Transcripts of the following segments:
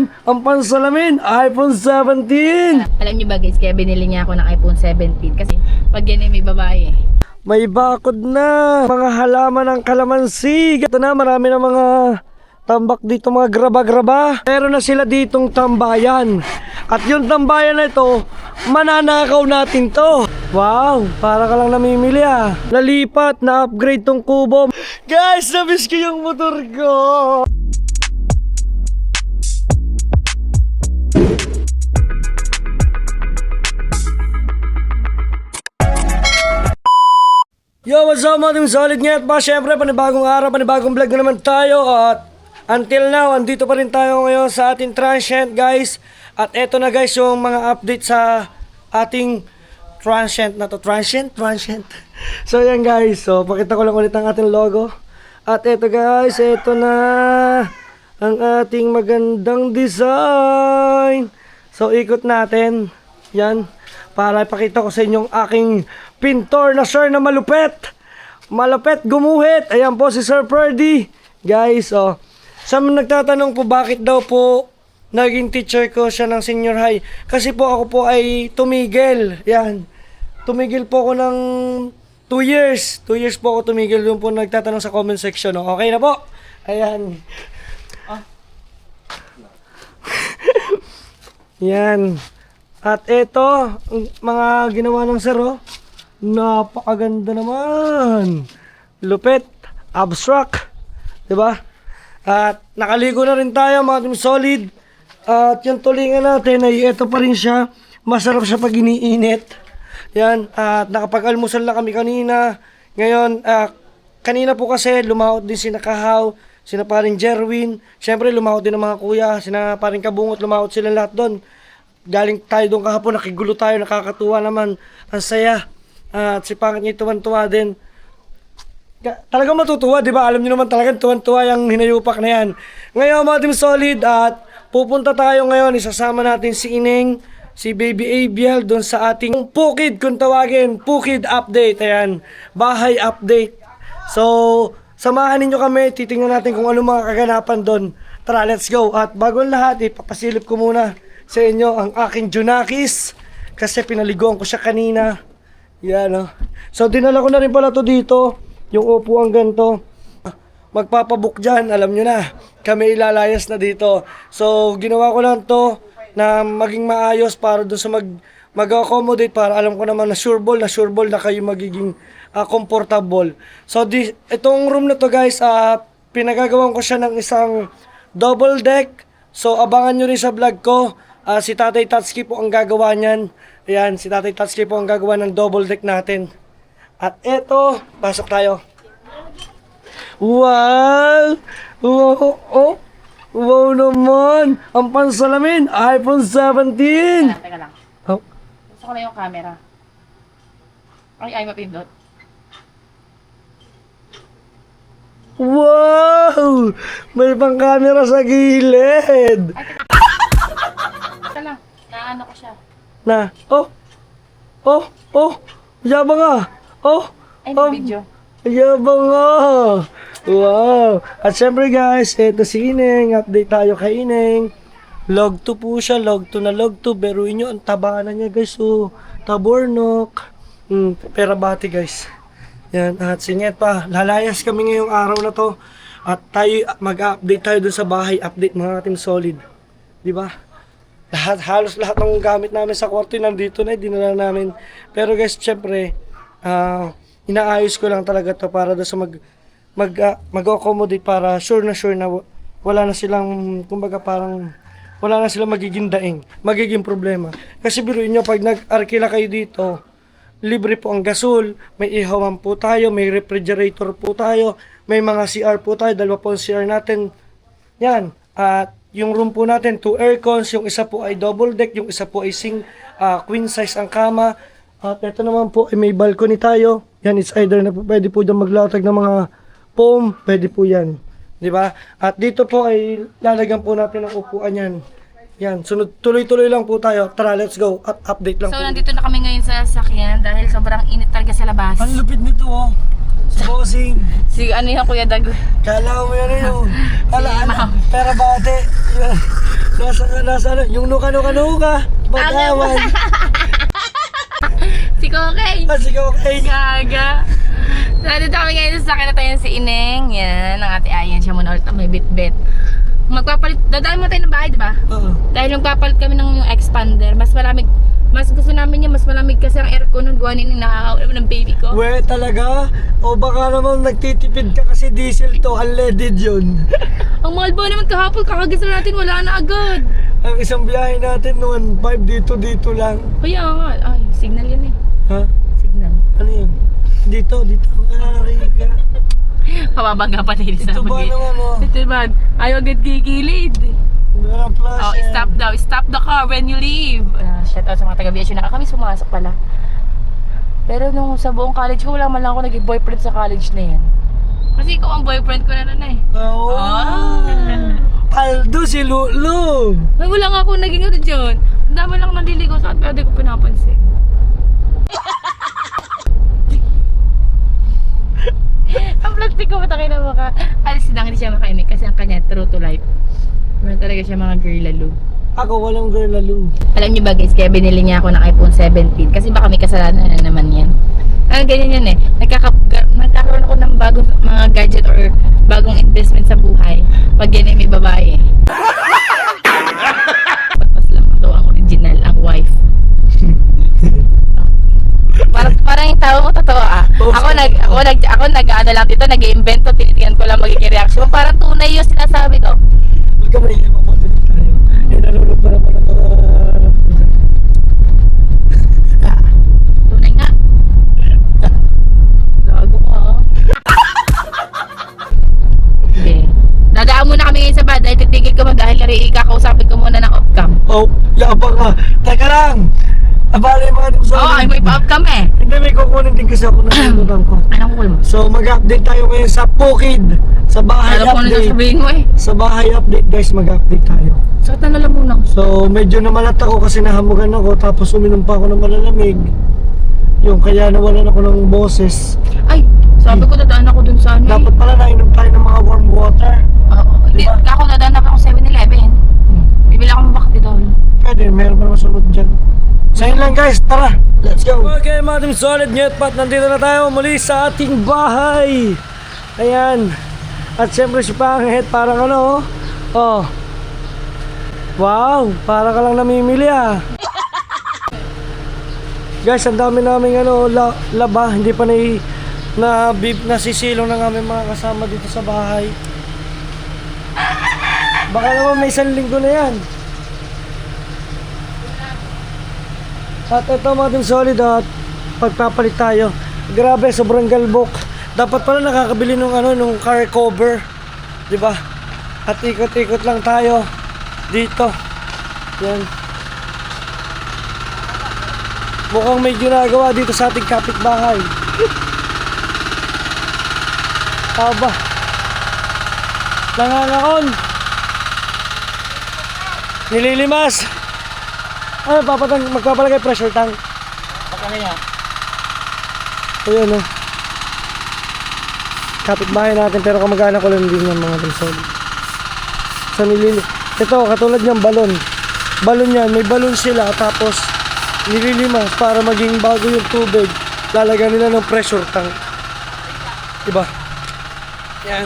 naman, ang pansalamin, iPhone 17. Alam niyo ba guys, kaya binili niya ako ng iPhone 17 kasi pag yan ay may babae eh. May bakod na, mga halaman ng kalamansi. Ito na, marami na mga tambak dito, mga graba-graba. Meron na sila ditong tambayan. At yung tambayan na ito, mananakaw natin to. Wow, para ka lang namimili ah. Nalipat, na-upgrade tong kubo. Guys, namiss ko yung motor ko. Yo, what's up mga team solid ngayon pa? Siyempre, panibagong araw, panibagong vlog na naman tayo. At until now, andito pa rin tayo ngayon sa ating transient guys. At eto na guys yung mga update sa ating transient na to. Transient? So yan guys, so pakita ko lang ulit ang ating logo. At eto guys, eto na ang ating magandang design. So ikot natin, yan. Para ipakita ko sa inyong aking pintor na sir na malupet. Malupet, gumuhit. Ayan po si Sir Ferdy. Guys, oh. Sa mga nagtatanong po bakit daw po naging teacher ko siya ng senior high. Kasi po ako po ay tumigil. Yan. Tumigil po ako ng 2 years. 2 years po ako tumigil. Yung po nagtatanong sa comment section. Oh. Okay na po. Ayan. Yan. At eto, mga ginawa ng sir, oh. Napakaganda naman. Lupit, abstract, 'di ba? At nakaligo na rin tayo, mga team solid. At yung tulingan natin ay ito pa rin siya. Masarap siya pag iniinit. Yan, at nakapag-almusal na kami kanina. Ngayon, kanina po kasi lumahot din si Nakahaw, sina paring Jerwin. Siyempre lumahot din ang mga kuya, sina paring Kabungot, lumahot sila lahat doon. Galing tayo doon kahapon, nakigulo tayo, nakakatuwa naman. Ang saya. At si Pangit niya tuwan-tuwa din. Talagang matutuwa, di ba? Alam niyo naman talagang tuwan-tuwa yung hinayupak na yan. Ngayon mga team solid, at pupunta tayo ngayon, isasama natin si Ineng, si Baby Abiel doon sa ating Pukid, kung tawagin, Pukid update. Ayan, bahay update. So, samahan ninyo kami, titingnan natin kung ano mga kaganapan doon. Tara, let's go. At bago ang lahat, ipapasilip ko muna sa inyo ang aking Junakis kasi pinaliguan ko siya kanina. Yan, oh. So dinala ko na rin pala to dito, yung upuan ganito. Magpapabook dyan, alam nyo na, kami ilalayas na dito. So ginawa ko lang to na maging maayos para doon sa mag-accommodate, para alam ko naman na sure ball na kayo magiging comfortable. So itong room na to guys, pinagagawan ko siya ng isang double deck. So abangan nyo rin sa vlog ko. Si Tatay Tatsuki po ang gagawa niyan. Ayan, si Tatay Tatsuki po ang gagawa ng double deck natin. At eto, pasok tayo. Wow! Wow! Oh! Wow naman! Ang pansalamin, iPhone 17! Teka lang. Oh. Gusto ko na yung camera. Ay mapindot. Wow! May pang camera sa gilid! Teka lang, naano ko siya. Na, oh! Yabang ah! Oh! Ay, may video. Yabang ah! Wow! At syempre guys, eto si Ineng. Update tayo kay Ineng. Log 2 po siya, log 2 na log 2. Beruin nyo, ang taba na niya guys. Oh, tabornok. Perabati guys. Yan, at singit pa. Lalayas kami ngayong araw na to. At tayo, mag-update tayo dun sa bahay. Update mga team solid. Diba? Halos lahat ng gamit namin sa kwarto nandito na, dinala namin. Pero guys, syempre, inaayos ko lang talaga to para doon sa mag-accommodate, para sure na wala na silang, kumbaga parang wala na silang magiging daing, magiging problema. Kasi biruin nyo, pag nag-arkila kayo dito, libre po ang gasol, may ihawan po tayo, may refrigerator po tayo, may mga CR po tayo, dalawa po ang CR natin. Yan, at yung room po natin, 2 aircons, yung isa po ay double deck, yung isa po ay queen size ang kama. At ito naman po ay may balcony tayo. Yan, it's either na pwede po dyan maglatag ng mga foam, pwede po yan. Di ba? At dito po ay lalagyan po natin ng upuan yan. Yan, sunod, tuloy-tuloy lang po tayo. Tara, let's go. At update lang So po. nandito na kami ngayon sa sasakyan dahil sobrang init talaga sa labas. Ang lupit nito, oh. Bossing. Si ano yan, Kuya Dag? Kala mo yan yun. Si Ma'am. Perabate. Yan. So, Nasa ano, yung nuka-nuka-nuka. Bagawan. Si Kokay. Sige, okay. Gaga. Nandito kami ngayon sa akin na tayo si Ineng. Yan, ang ate Ayan. Siya muna ulit ang may bit-bit. Magpapalit, dadaan mo tayo ng bahay, di ba? Oo. Dahil magpapalit kami ng yung expander. Mas malamig, mas gusto namin yung mas malamig kasi ang aircon ng gawa nini nakakaula ng baby ko. We, talaga? O baka naman nagtitipid ka kasi diesel to, unleaded yun. Ang mahal ba naman kahapon, kakagising natin, wala na agad. Ang isang biyahe natin noon, 5 dito lang. Kaya nga, ay, signal yun eh. Ha? Signal. Ano yun? Dito. Ari ka. Pababangga pa tayo sa Ito ba bagay. naman, oh? Ito ba? Ayaw agad gigilid. Wala plus. Oh, stop daw. Stop the car when you leave. Shout out sa mga taga-BSU na kami sumasok pala. Pero nung sa buong college ko, wala man lang ako naging boyfriend sa college na yan. Kasi ikaw ang boyfriend ko na nun eh. Oo. Aldo si Lulu. Ay, wala nga ako naging ano dyan. Ang dami lang naliligaw sa akin, pero di ko pinapansin. Ang plastic ko mataki na maka. Alis lang hindi siya makainig kasi ang kanya true to life. Meron talaga siya mga girl lalo. Ako walang girl Lulu. Alam niyo ba guys, kaya binili niya ako ng iPhone 17 kasi baka may kasalanan na naman yan. Ganyan yan eh. Nagkakaroon ako ng bagong mga gadget or bagong investment sa buhay. Pag yan ay may babae. Pagpas lang ito ang original, ang wife. Parang yung tao mo totoo ah. Ako nag-ano lang dito, nag-iimbento, tinitingnan ko lang magiging reaction. Parang tunay yung sinasabi ko. Huwag ka may ilang mamotin tayo. Eh, nalulog pa naman ang mga... Tunay nga. Gago ko ah. Okay. Dadaan muna kami ngayon sa bad dahil titigil ko man dahil kakausapin ko muna ng off-cam. Oh, yabang ka. Teka lang. Abala yung mga dito Oo, ay may pa-off-cam eh. Hindi, may kukunin din kasi ako ng limutan ko. Anong cool mo? So, mag-update tayo ngayon sa Pukid. Sa bahay Alam ko na update. sasabihin mo eh. Sa bahay update guys, mag-update tayo. Sakit na lalamunan ko. So, medyo namalat ako kasi nahamugan ako. Tapos uminom pa ako ng malalamig. Yung kaya nawalan ako ng boses. Ay, sabi ko dadaan ako dun sa ano eh. Dapat pala nainom tayo ng mga warm water. Oo, hindi. Diba? Ako dadaan ako 7-Eleven. Bibili ako ng bakti doon. Pwede, meron pa masunod dyan. So yun lang guys, tara, let's go. Okay mga team solid, Nyetpat, nandito na tayo muli sa ating bahay. Ayan. At syempre si Pangit, parang ano, oh. Wow, para ka lang namimili ah. Guys, ang dami naming ano, laba, hindi pa nasisilong ng aming mga kasama dito sa bahay. Baka naman may 1 linggo na yan. At ito mga team solid at pagpapalit tayo. Grabe, sobrang galbok. Dapat pala nakakabili nung nung car cover, 'di ba? At ikot-ikot lang tayo dito. Yan. Mukhang may ginagawa dito sa ating kapitbahay. Aba. Nangangaon. Nililimas. Ano, magpapalagay pressure tank. Pagkano yan? Ayan o. Kapitbahay natin pero kamag-anak ko lang din ng mga tensol. Sa ito, katulad niyang balon. Balon yan, may balon sila tapos nililimas para maging bago yung tubig. Lalagyan nila ng pressure tank. Diba? Yan.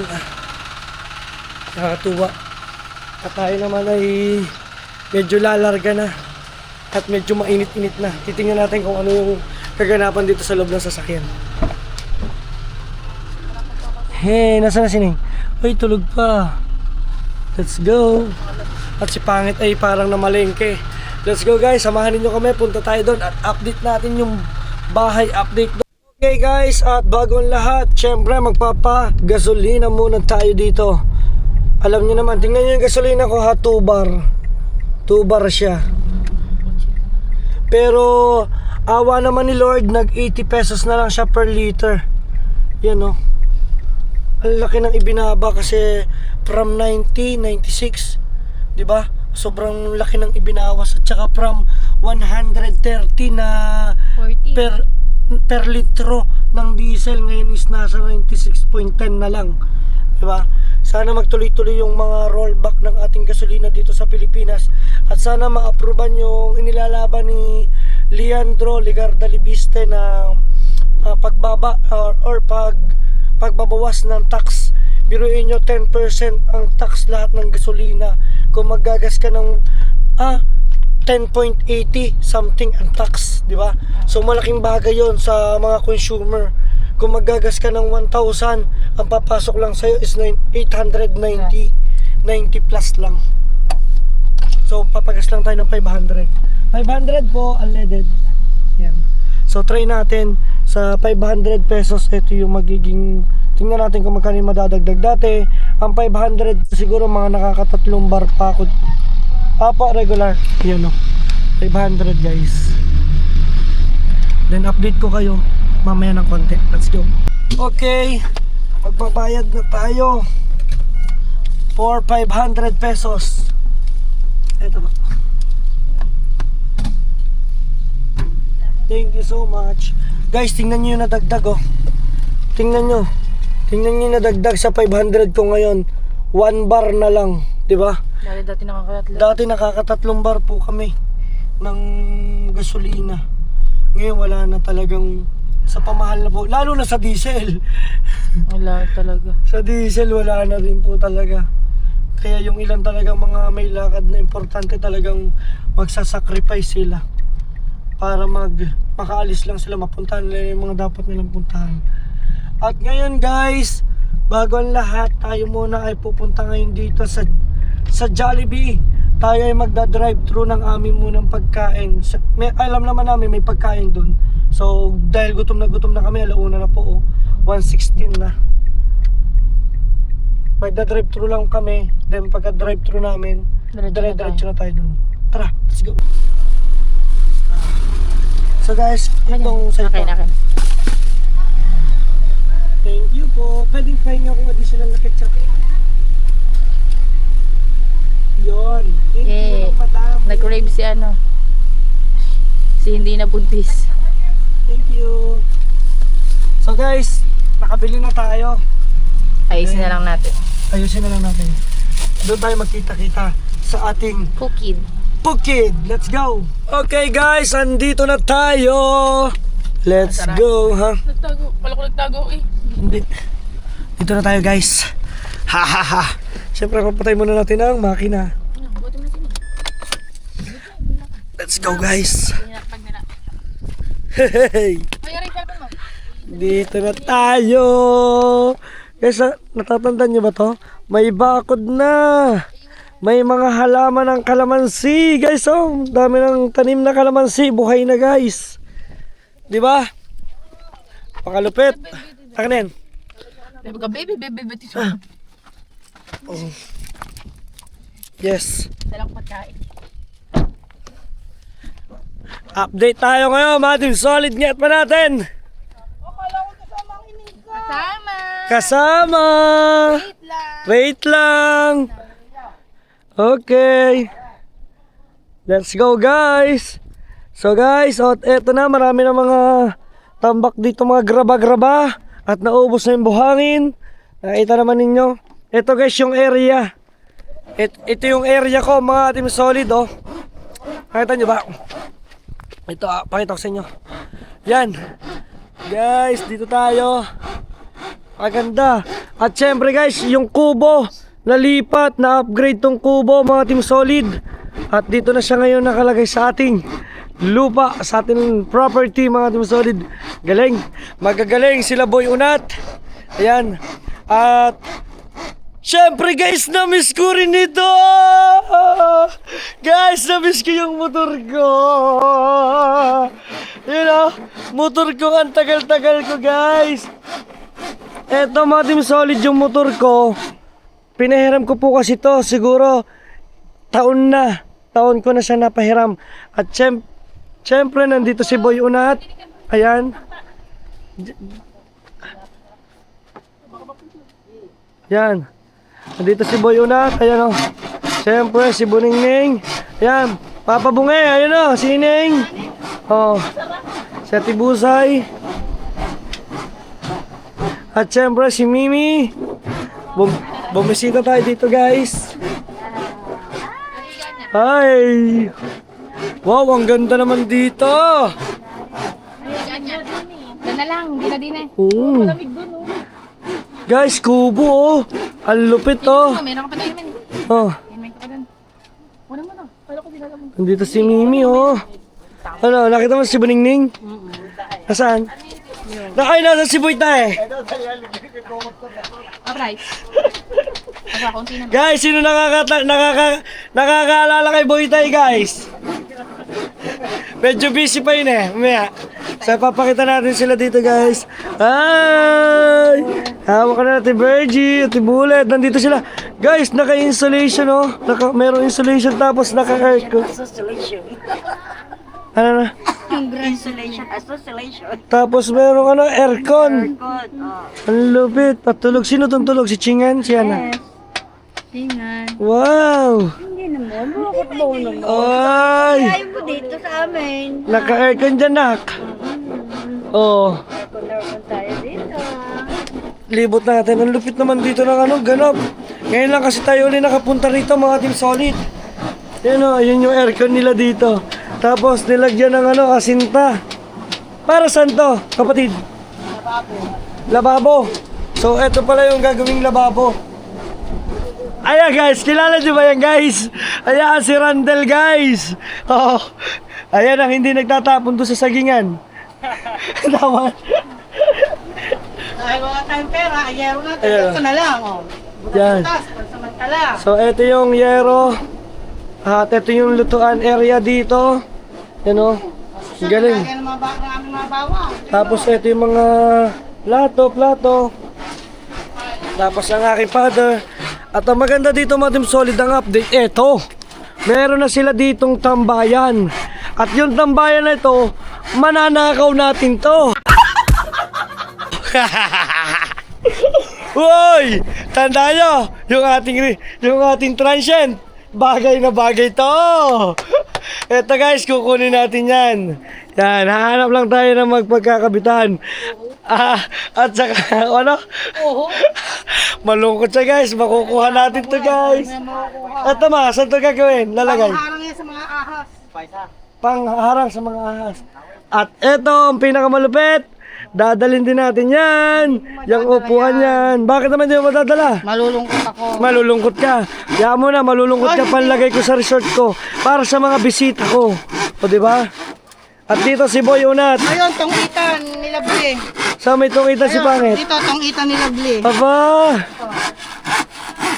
Nakakatuwa. At tayo naman ay medyo lalarga na. At medyo mainit-init na. Titingnan natin kung ano yung kaganapan dito sa loob ng sasakyan. Hey, nasa na sining? Uy, tulog pa. Let's go. At si Pangit ay parang namalengke. Let's go guys, samahan niyo kami. Punta tayo doon at update natin yung bahay update doon. Okay guys, at bago ang lahat, syempre magpapa-gasolina muna tayo dito. Alam niyo naman, tingnan niyo yung gasolina ko ha, 2 bar. 2 bar siya. Pero awa naman ni Lord, nag 80 pesos na lang siya per liter. Yan o. Ang laki ng ibinaba kasi from 90, 96, 'di ba? Sobrang laki ng ibinawas at saka from 130 na 40. per litro ng diesel ngayon is nasa 96.10 na lang. 'Di ba? Sana magtuloy-tuloy yung mga rollback ng ating gasolina dito sa Pilipinas. At sana ma-approvean yung inilalaban ni Leandro Legarda Libiste na pagbaba or pagbabawas ng tax. Biruin nyo 10% ang tax lahat ng gasolina. Kung maggagas ka ng 10.80 something ang tax, di ba? So malaking bagay 'yon sa mga consumer. Kung maggagas ka ng 1,000, ang papasok lang sa'yo is 890, 90 plus lang. So papagas lang tayo ng 500. 500 po, unleaded. Yan. So try natin sa 500 pesos, ito yung magiging, tingnan natin kung magkano yung madadagdag. Dati, ang 500 siguro mga nakakatatlong bar pa ako. Apa, regular. Yan o. 500 guys. Then update ko kayo mamaya ng konti. Let's go. Okay. Magbabayad na tayo for 500 pesos. Ito ba? Thank you so much. Guys, tingnan nyo yung nadagdag oh. Tingnan nyo yung nadagdag sa 500 ko ngayon. 1 bar na lang, di ba? Dati nakakatatlong bar po kami ng gasolina. Ngayon wala na talagang, sa pamahal na po, lalo na sa diesel. Wala talaga. Sa diesel wala na rin po talaga. Kaya yung ilan talagang mga may lakad na importante talagang magsasacrifice sila para makaalis lang sila, mapuntahan nila yung mga dapat nilang puntahan. At ngayon guys, bago ang lahat, tayo muna ay pupunta ngayon dito sa Jollibee. Tayo ay magda-drive thru ng amin munang pagkain. Alam naman namin may pagkain dun. So dahil gutom na kami, alauna na po 1:16 na. Magda-drive thru lang kami. Then pagka-drive thru namin, diretso na tayo dun. Tara, let's go. So guys, itong sa ito. Thank you po. Pwedeng pahinga akong additional na ketchup. Yun. Thank you, madam. Nag-rave si si hindi na buntis. Thank you. So guys, nakabili na tayo. Ayusin na lang natin. Ayusin na lang natin. Doon tayo magkita-kita sa ating Pukid. Let's go. Okay guys, andito na tayo. Let's go, ha? Nagtago. Wala ko nagtago eh. Hindi. Dito na tayo guys. Ha ha ha. Siyempre, papatay muna natin ang makina. Let's go guys. Hey. Dito na tayo. Guys, natatandaan nyo ba to? May bakod na. May mga halaman ng kalamansi. Guys, oh, dami ng tanim na kalamansi. Buhay na guys. Di ba? Pakalupit. Takanin. Baby. Oh. Yes. Dalang pagkain. Update tayo ngayon, Madam Solid. Nget pa natin. Kasama. Wait lang. Okay. Let's go guys. So guys, eto na, marami na mga tambak dito, mga graba-graba. At naubos na yung buhangin. Nakita naman ninyo. Ito guys yung area. Ito yung area ko, mga Team Solid oh. Nakita nyo ba? Ito, pakita ko sa inyo. Yan. Guys, dito tayo. Maganda. At syempre guys, yung kubo nalipat, na-upgrade tong kubo, mga Team Solid. At dito na siya ngayon nakalagay sa ating lupa, sa ating property, mga Team Solid. Galing. Magagaling sila Boy Unat. Ayan. At syempre guys, na-miss ko rin ito. Guys, na-miss ko yung motor ko. You know, motor ko, ang tagal-tagal ko guys. Eto mga Team Solid, yung motor ko, pinahiram ko po kasi to, siguro taon ko na siya napahiram. At syempre nandito si Boy Unat. Ayan. Yan. Nandito si Boy Unat. Ayan o. Syempre si Buningning. Ayan. Papa Bunge. Ayan o. Si Ining. O. Si Ate Busay. At syempre si Mimi. Bumisita tayo dito guys. Ay! Wow, ang ganda naman dito! Doon na lang, hindi na din eh. Oo. Malamig doon oh. Guys, kubo oh! Ang lupit oh! Meron ka pa tayo men. Oh, May ka pa doon. Wala mo na. Kala ko dinala mo. nandito si Mimi oh! Ano, nakita mo si Buningning? Nasaan? Ay, nasa si Boyta eh! Alright. Aba, konti na. Guys, sino nakakaalala kay Boytay, guys? Medyo busy pa yun eh. Mamaya. So, papakita natin sila dito, guys. Ay! Hawak ka na natin, Virgie, Ate Bullet. Nandito sila. Guys, naka-installation, oh. Merong installation tapos naka-aircon. Ano na? Insulation, association. Tapos merong ano, aircon. Good. Oh. Ang lupit. Patulog. Sino itong tulog? Si Chingan? Si Ana? Tingnan. Wow! Hindi naman, bakit mo naman? Ay! Ayaw mo dito sa amin. Naka-aircon dyan, nak. Oh. Aircon tayo dito. Libot natin. Ang lupit naman dito ng ano, ganap. Ngayon lang kasi tayo ulit nakapunta rito, mga Team Solid. Yan o, yun yung aircon nila dito. Tapos nilagyan ng ano, asinta. Para saan to, kapatid? Lababo. So, eto pala yung gagawing lababo. Ayan guys, kilala nyo ba yan guys? Ayan si Randall guys. Oh, ayan ang hindi nagtatapon doon sa sagingan. Tama. Ay, wala tayong pera. Ayero natin. Ayan. Ito na lang. Oh. Yan. Pansamantala. So, ito yung yero. At ito yung lutuan area dito. Yan o. Ang galing. Kaya ng aming mga bawang. Tapos ito yung mga plato. Tapos ang aking father. At ang maganda dito mga Team Solid ang update. Ito. Meron na sila ditong tambayan. At yung tambayan na ito, mananakaw natin to. Uy! Tanda nyo, yung ating transient, bagay na bagay to. Eto guys, kukunin natin yan. Yan, hahanap lang tayo ng magpagkakabitan. At saka, ano? Malungkot siya guys, makukuha natin to guys. Eto ma, saan to gagawin? Lalagay. Harang yan sa mga ahas. Pangharang sa mga ahas. At eto, ang pinakamalupit. Dadalhin din natin yan. Yung upuan yan. Bakit naman di mo madadala? Malulungkot ako. Malulungkot ka. Kaya mo na, malulungkot ka. Panlagay ko sa resort ko. Para sa mga bisita ko. O diba? At dito si Boy Unat. Ayun, tong itan nila Bli. Sa may tungita si Pangit. Dito, tong itan nila Bli. Aba!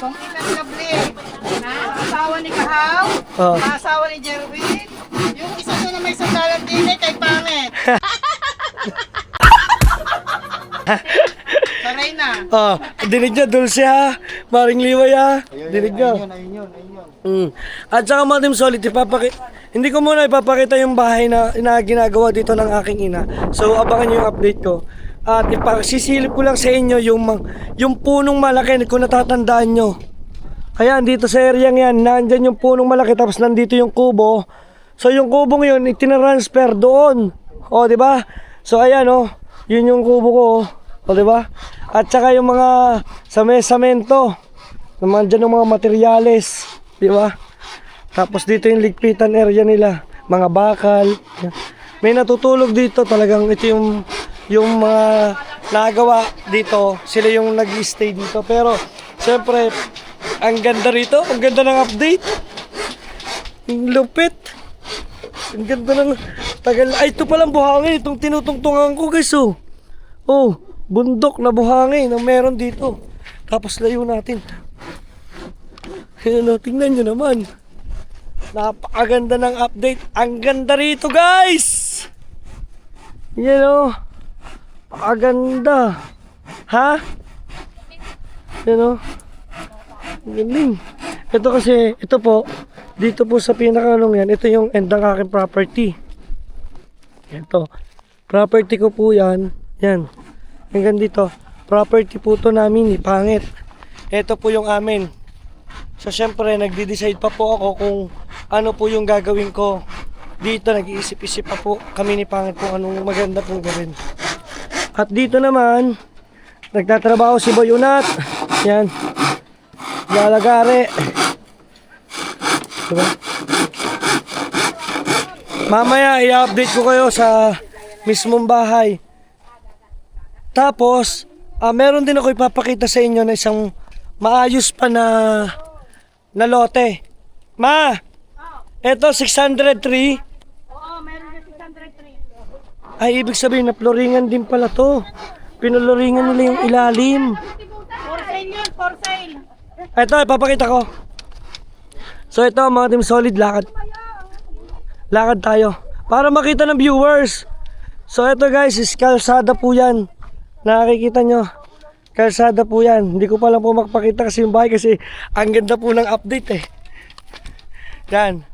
Tong itan nila Bli. Na asawa ni Kahaw. Oh. Asawa ni Jerwin. Yung isa doon na may sandalan din kay Pangit. Saray na. Oh, dinig nyo, Dulce ha. Maring Liway ha. Dinig nyo. At saka mga Team Solid, hindi ko muna ipapakita yung bahay na ginagawa dito ng aking ina. So, abangan nyo yung update ko. At ipasisilip ko lang sa inyo yung punong malaki kung natatandaan nyo. Kaya dito sa area yan, nandyan yung punong malaki tapos nandito yung kubo. So, yung kubong yun, itinransfer doon. O, di ba? So, ayan o. Yun yung kubo ko o. O, di ba? At saka yung mga samento. Naman dyan yung mga materyales. Di ba? Tapos dito yung ligpitan area nila. Mga bakal. May natutulog dito. Talagang ito yung mga nagawa dito. Sila yung nag-stay dito. Pero, siyempre, ang ganda rito. Ang ganda ng update. Yung lupit. Ang ganda ng tagal. Ay, ito palang buhangin. Itong tinutungtungan ko guys oh. Oh, bundok na buhangin ang meron dito. Tapos layo natin. Ayan o, tingnan nyo naman. Napakaganda ng update. Ang ganda rito guys. Yan o. Napakaganda. Ha? Yan o. Ang galing. Ito kasi, ito po. Dito po sa pinakanong yan. Ito yung end ng aking property. Ito. Property ko po yan. Yan. Hanggang dito. Property po to namin ni Pangit. Ito po yung amin. So syempre nagde-decide pa po ako kung ano po yung gagawin ko. Dito nag-iisip-isip pa po kami ni Pangit kung anong maganda pong gawin. At dito naman nagtatrabaho si Boy Unat. Yan. lalagari. Diba? Mamaya, i-update ko kayo sa mismong bahay. Tapos, meron din ako ipapakita sa inyo na isang maayos pa na lote. Ma! Eto, 603. Oo, meron na 603. Ay, ibig sabihin na floringan din pala to. Pinaloringan nila yung ilalim. For sale yun, for sale. Ito, ipapakita ko. So ito mga team solid, lakad. Lakad tayo. Para makita ng viewers. So ito guys, is kalsada po yan. Nakikita nyo. Kalsada po yan. Hindi ko pa lang po makapakita kasi yung bahay kasi ang ganda po ng update eh. Yan.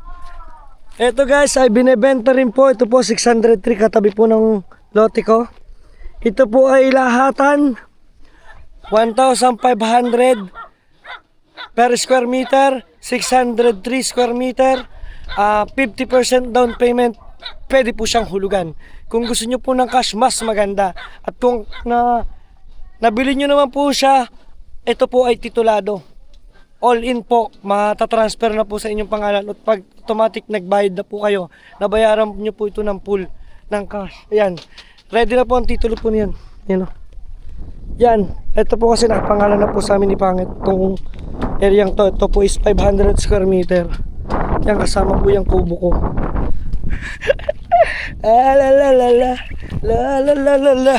Ito guys ay binebenta rin po. Ito po 603 katabi po ng lote ko. Ito po ay lahatan 1,500 per square meter, 603 square meter, 50% down payment, pwede po siyang hulugan. Kung gusto nyo po ng cash, mas maganda. At kung nabili nyo naman po siya, ito po ay titulado. All in po, matatransfer na po sa inyong pangalan. At pag automatic nagbayad na po kayo, nabayaran nyo po ito ng full ng cash. Ayan, ready na po ang titulo po niyan. Yan o. Yan, ito po kasi nakapangalan na po sa amin ni Pangit. Itong areang to, ito po is 500 square meter. Yan, kasama po yung kubo ko. La la la la la la la la la.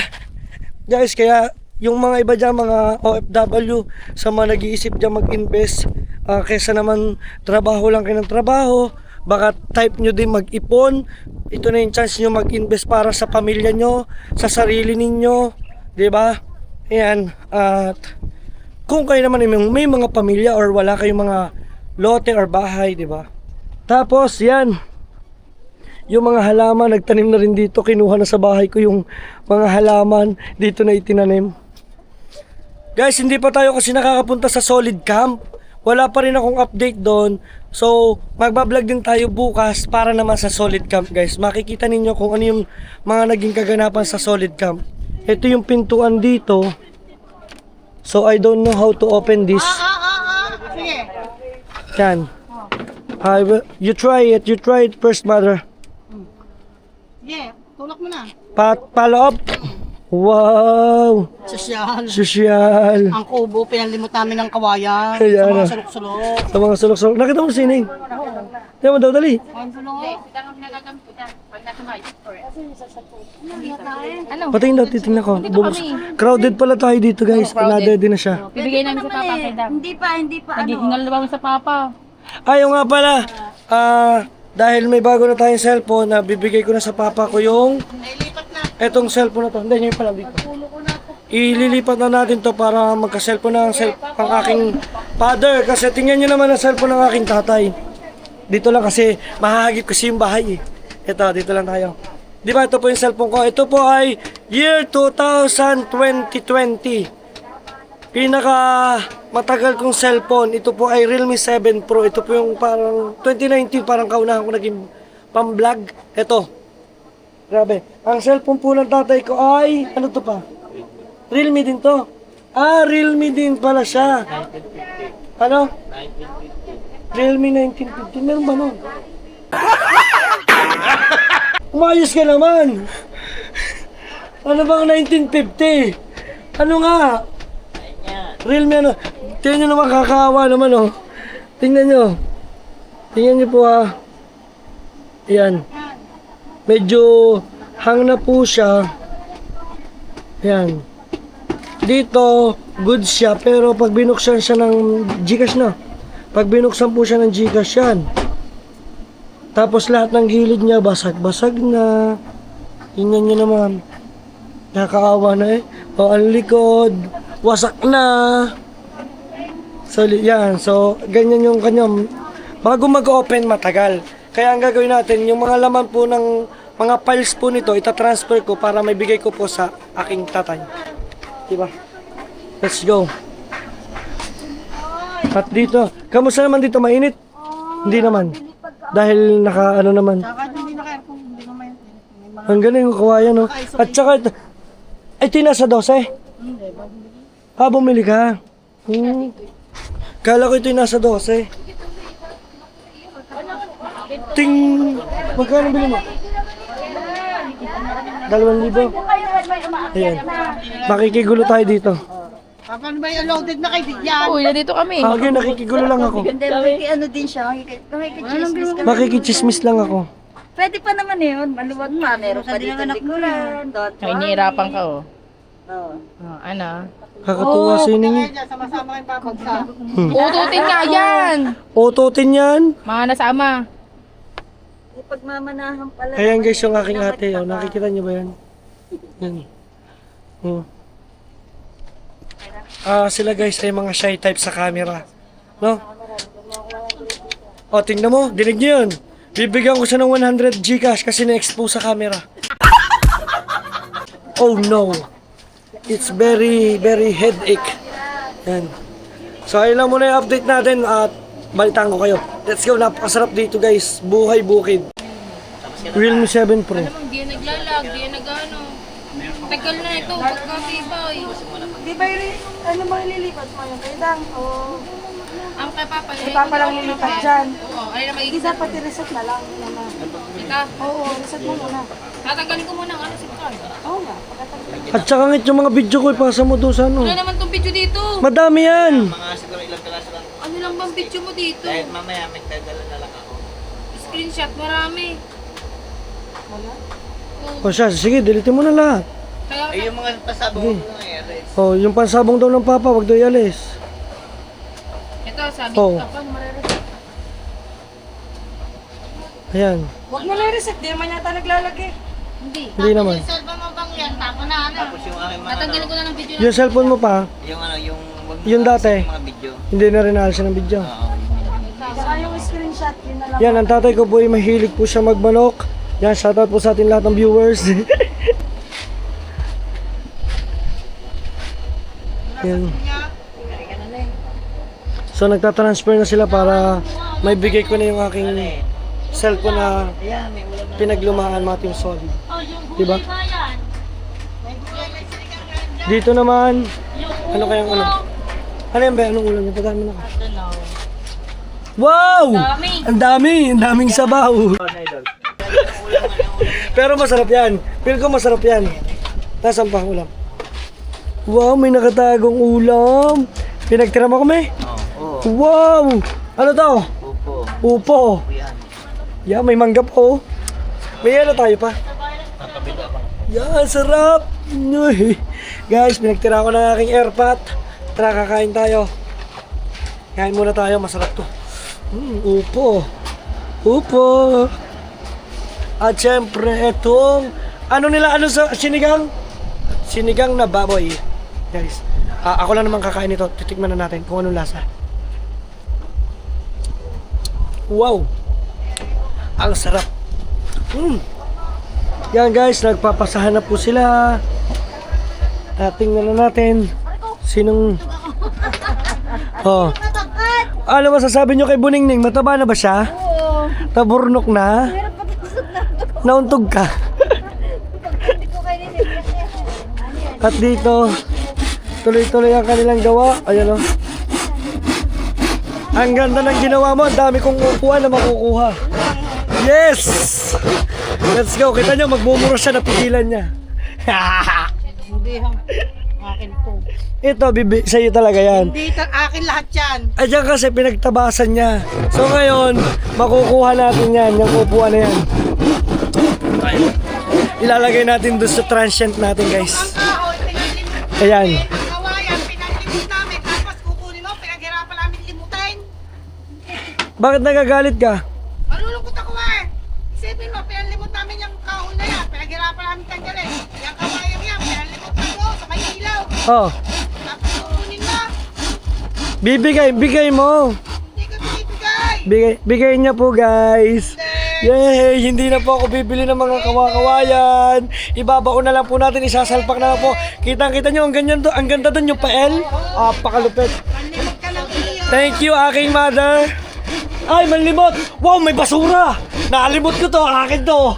Guys, kaya yung mga iba dyan, mga OFW, sa mga nag-iisip dyan mag-invest, kesa naman trabaho lang kayo ng trabaho, baka type nyo din mag-ipon. Ito na yung chance nyo mag-invest para sa pamilya nyo, sa sarili ninyo, diba? Ayan, at kung kayo naman may mga pamilya or wala kayong mga lote or bahay, diba? Tapos, yan, yung mga halaman, nagtanim na rin dito, kinuha na sa bahay ko yung mga halaman, dito na itinanim. Guys, hindi pa tayo kasi nakakapunta sa Solid Camp. Wala pa rin akong update doon. So, magbablog din tayo bukas para naman sa Solid Camp, guys. Makikita ninyo kung ano yung mga naging kaganapan sa Solid Camp. Ito yung pintuan dito. So, I don't know how to open this. Sige. Yan. You try it first, mother. Sige, tulak mo na. Paloob. Wow! Sosyal. Sosyal. Ang kubo, pinalimot namin ng kawayan. Ayan, Sa mga ah. sulok-sulok. Sa mga sulok-sulok. Nakita mo sining? Diyan mo daw, dali. Ano? Patingin daw, titingnan ko. Crowded pala tayo dito, guys. Another din na siya. Bibigay namin sa papa kay Dam. Hindi pa. Naghihingal na ba sa papa? Ayaw nga pala. Dahil may bago na tayong cellphone, bibigay ko na sa papa ko yung etong cellphone na to. Hindi, yun pala dito. Ililipat na natin to para magka-cellphone na ang aking father. Kasi tingnan nyo naman ang cellphone ng aking tatay. Dito lang kasi mahahagip kasi yung bahay eh. Ito, dito lang tayo. Di ba ito po yung cellphone ko? Ito po ay year 2020. Pinaka matagal kong cellphone. Ito po ay Realme 7 Pro. Ito po yung parang 2019 parang kaunahan ko naging pang-vlog. Ito. Grabe. Ang cellphone po ng tatay ko ay ano to pa? Realme din to. Realme din pala siya. Ano? Realme 1950. Meron ba nun? Umayos ka naman. Ano bang 1950? Ano nga? Realme ano? Tingnan nyo naman, kakaawa naman oh. Tingnan nyo. Tingnan nyo po Ayan. Medyo hang na po siya. Ayan. Dito, good siya. Pero pag binuksan siya ng Gcash na. Pag binuksan po siya ng Gcash yan. Tapos lahat ng gilid niya, basag-basag na. Tingnan nyo naman. Nakakaawa na eh. O, ang likod. Wasak na. So, yan. So, ganyan yung kanyang. Bago mag-open, matagal. Kaya ang gagawin natin, yung mga laman po ng mga files po nito, itatransfer ko para may bigay ko po sa aking tatay. Diba? Let's go. At dito, kamusta naman dito? Mainit? Hindi naman. Dahil ano naman. Saka hindi na kaya kung hindi naman. Ang galing yung kawayan, no? At saka ito, ito yung nasa 12. Bumili ka. Kala ko ito yung nasa 12. Ting! Magkano bili mo? 2,000. Ayan. Makikigulo tayo dito. Paano ba yung loaded na kay Bigyan? Uy, nandito kami. Okay, nakikigulo lang ako. Hindi, ano din siya, makikichismis ka. Makikichismis lang ako. Pwede pa naman yun, maluwag pa, meron pa dito likuran. Ay, nihirapan ka, oh. Oo. Oh, ano? Kakatuwa sa inyo. Kaya dyan, sama-sama kayong papagsa. Ututin nga yan! Ototin yan. Mga nasama. May pagmamanahan pala. Ayan guys yung aking ate. Oh, nakikita niyo ba yan? Yan. Oh. Sila guys ay mga shy type sa camera. No? O, tingnan mo. Dinig niyo yun. Bibigyan ko siya ng 100 Gcash kasi na-expose sa camera. Oh no. It's very, very headache. Yan. So, ayun lang muna yung update natin at balitaan ko kayo. Let's go. Napakasarap dito guys. Buhay bukid. Realme 7 Pro. Alam mo, di yan naglalag, di yan nagano. Tagal na ito, pagkatibay. Di ba yun, ano ba ililipat mo yung kaidang? O, Ang kay Papa, Papa lang lilipat dyan. Oo, ayun na Hindi magiging. dapat i-reset na lang. Naman. Ika, Oo, reset mo muna. tatanggalin ko muna ang ano, SIM card. Oo nga, pagkatapos. At saka ngit yung mga video ko, ipasa mo doon sa ano. Wala naman tong video dito. Madami yan. Mga siguro ilang piraso lang. Ano lang bang video mo dito? Kahit mamaya may tagalan na lang ako. Screenshot, marami. O siya, sige, delete mo na lahat. Kaya, Ay, yung mga pasabong ko nga eh. O, yung pansabong daw ng papa, wag daw ialis. ito, sabi Oo. ko, paano marireset? Ayan, Huwag mo na i-reset, di naman yata naglalagay. Hindi. hindi naman. Cellphone mo bang yan? Tapo na ano? Tapos yung aking mga Tatanggalin ko na ng video na. Yung cellphone mo pa, yung ano, yung wag mo Yung dati. yung mga video. hindi na rin naalis ng video. Oo. Saka yung screenshot, yun na lang. Yan, ang tatay ko po ay mahilig po siya magmanok. Yan, shoutout po sa atin lahat ng viewers. Yan. So nagtatransfer na sila para may bigay ko na yung aking cellphone na Ayan, may ulam na. pinaglumaan mga Team Solid. Diba? Dito naman, ano kayang ano? Ano yan ba? Anong ulam niya? Padami na ka. Wow! Ang dami! Ang daming sabaw! Pero masarap yan. Feel ko masarap yan. Nasaan pa ang ulam? Wow, may nakatagong ulam. Pinagtira mo kami? Oo. Wow! Ano to? Upo. Upo. Yan. Yan, may mangga po. May yelo tayo pa. Napabilo ako. Yan, sarap! Uy. Guys, pinagtira ko ng aking airpot. Tara, kakain tayo. Kain muna tayo, masarap to. Upo. Upo. At syempre, itong... Ano nila, ano sa sinigang? Sinigang na baboy. Guys, ako lang naman kakain ito. Titikman na natin kung anong lasa. Wow! Ang sarap. Yan guys, nagpapasahan na po sila. Tingnan na natin sinong... Oh. Ano masasabi nyo kay Buningning? Mataba na ba siya? Oo. Taburnok na? Meron pa dito sa nato. Nauntog ka? Hindi ko kayo nililipat. At dito, tuloy-tuloy ang kanilang gawa. Ayan o. Ang ganda ng ginawa mo. Ang dami kong upuan na makukuha. Yes! Let's go. Kita nyo, magmumuro siya. Napigilan niya. Hindi ha. Akin po. Ito, bibi, sa'yo talaga yan. Hindi, akin lahat yan. Ayan kasi pinagtabasan niya. So ngayon, makukuha natin yan. Yung upuan na yan. Ilalagay natin doon sa transient natin guys. Ang kahoy, pinaglimut. Ayan. Ang kawayan, pinaglimut namin. Tapos kukunin mo, pinaghirapan namin limutin. Bakit nagagalit ka? Malulungkot ako eh. Isipin mo, pinalimut namin yung kahoy na yan. Pinaghirapan namin tanggalin. Yung kawayan yan, pinalimut na ko sa may ilaw. Oh, Tapos kukunin mo. bigay mo. Hindi ko binibigay. Bigay niya po guys. Yay! Hindi na po ako bibili ng mga kawakawayan. Ibabao na lang po natin, isasalpak na lang po. Kitang-kita nyo, ang ganyan to, ang ganda doon yung pael. Pakalupit. Manlimot ka ng iyo. Thank you, aking mother. Ay, manlimot! Wow, may basura! Nakalimot ko to, akin to.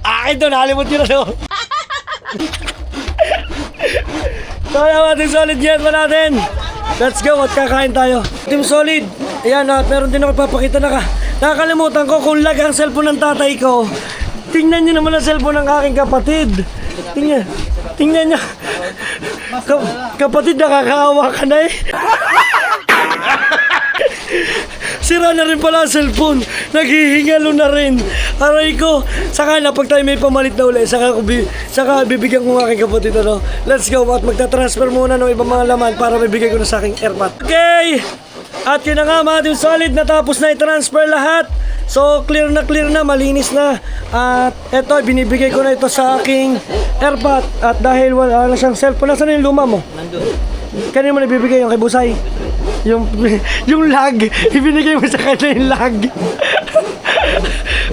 Akin to, nakalimot nyo na to. So, natin solid yan pa natin. Let's go at kakain tayo. Team Solid. Ayan at meron din ako ipapakita na nakakalimutan ko kung lag ang cellphone ng tatay ko. Tingnan nyo naman ang cellphone ng aking kapatid. Tingnan nyo. Kapatid, nakakaawa ka na eh. Sira na rin pala ang cellphone. Naghihingalo na rin. Aray ko. Saka na pag tayo may pamalit na uli, saka bibigyan ko ng aking kapatid. Ano? Let's go. At magta-transfer muna ng ibang mga laman para bibigay ko na sa aking airpot. Okay. At yun na nga mga Team Solid. Natapos na i-transfer lahat. So clear na, malinis na. At eto, binibigay ko na ito sa aking airpot. At dahil wala na siyang cellphone, nasaan yung luma mo? Nandun. Kanino mo nabibigay yung kay Busay? Yung lag, ibinigay mo sa kanya yung lag.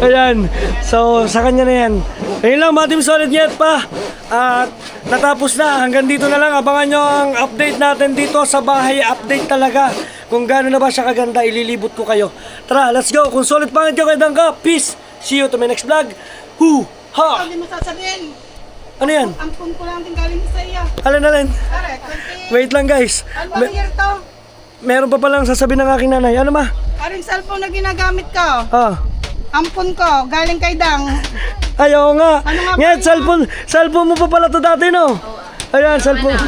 Ayan, so sa kanya na yan. Ayun lang mga Team Solid, yet pa. At natapos na, hanggang dito na lang. Abangan nyo ang update natin dito sa bahay. Update talaga. Kung gaano na ba siya kaganda, ililibot ko kayo. Tara, let's go. Kung solid pangit kayo kay Dangka, peace. See you to my next vlog. Ha! Hindi mo sasabihin. Ano yan? Ampun ko lang din galing sa iyo. Alin? Pare, Wait lang guys. ano ba year to? Meron pa palang sasabihin ng aking nanay. Ano ma? Aring cellphone na ginagamit ko. Ah. Ampun ko, galing kay Dang. Ayaw nga. Ano nga ba Ngayon, yun? cellphone mo pa pala to dati, no? Ayan, cellphone.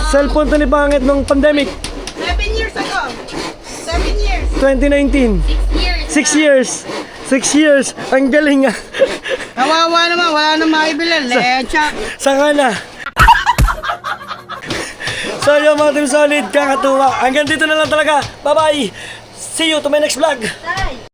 Cellphone to ni Pangit nung pandemic. 7 years ago. 7 years. 2019. 6 years. 6 years. Ang galing nga. Kawawa naman, wala na maibili. Lecha. Saka na. So yun mga Team Solid, kakatuwa. Hanggang dito na lang talaga. Bye-bye. See you to my next vlog.